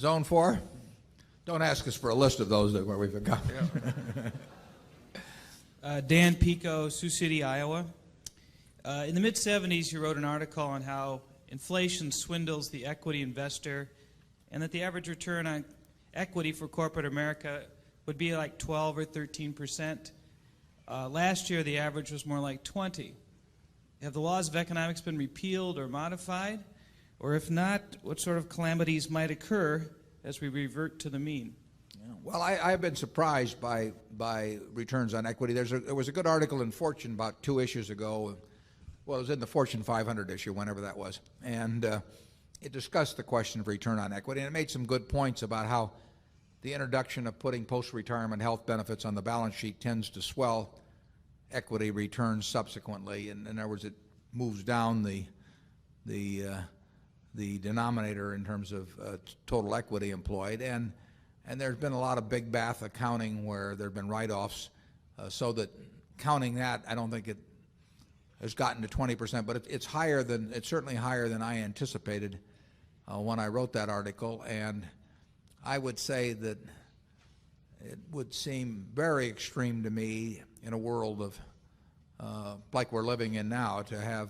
Zone 4? Don't ask us for a list of those that where we've got. Dan Pico, Sioux City, Iowa. In the mid-'70s, you wrote an article on how inflation swindles the equity investor and that the average return on equity for corporate America would be like 12 or 13%. Last year, the average was more like 20. Have the laws of economics been repealed or modified? Or if not, what sort of calamities might occur as we revert to the mean? Well, I've been surprised by returns on equity. There was a good article in Fortune about 2 issues ago. Well, it was in the Fortune 500 issue, whenever that was. And it discussed the question of return on equity. And it made some good points about how the introduction of putting post-retirement health benefits on the balance sheet tends to swell equity returns subsequently. In other words, it moves down the denominator in terms of total equity employed. And there's been a lot of big bath accounting where there have been write-offs, so that counting that, I don't think it has gotten to 20%, but it's certainly higher than I anticipated when I wrote that article. And I would say that it would seem very extreme to me in a world of like we're living in now to have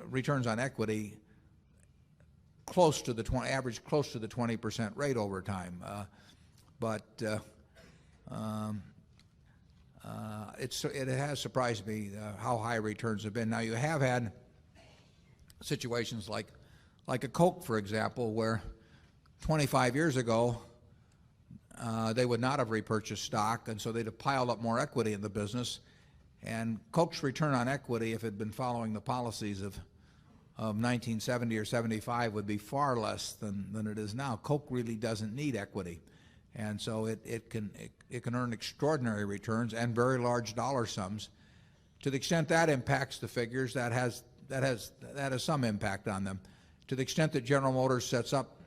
returns on equity close to the average close to the 20% rate over time. It has surprised me how high returns have been. Now, you have had situations like a Coke, for example, where 25 years ago they would not have repurchased stock, and so they'd have piled up more equity in the business. And Coke's return on equity, if it had been following the policies of 1970 or 75, would be far less than it is now. Coke really doesn't need equity, and so it can earn extraordinary returns and very large dollar sums. To the extent that impacts the figures, that has some impact on them. To the extent that General Motors sets up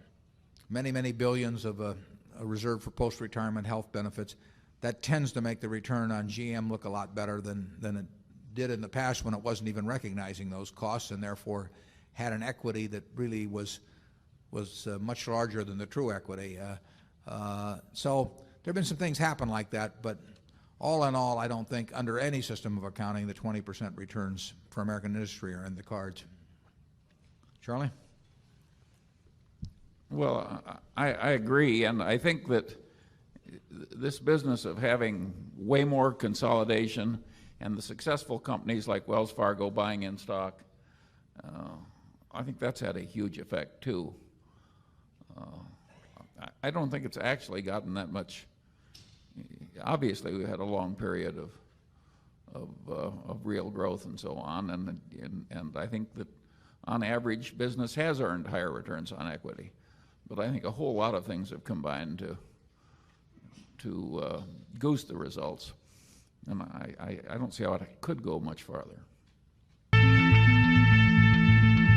many billions of a reserve for post-retirement health benefits, that tends to make the return on GM look a lot better than it did in the past, when it wasn't even recognizing those costs, and therefore had an equity that really was much larger than the true equity. So there have been some things happen like that, but all in all, I don't think under any system of accounting the 20% returns for American industry are in the cards. Charlie? Well, I agree, and I think that this business of having way more consolidation and the successful companies like Wells Fargo buying in stock, I think that's had a huge effect too. I don't think it's actually gotten that much. Obviously, we had a long period of real growth and so on, and I think that on average business has earned higher returns on equity. But I think a whole lot of things have combined to goose the results, and I don't see how it could go much farther.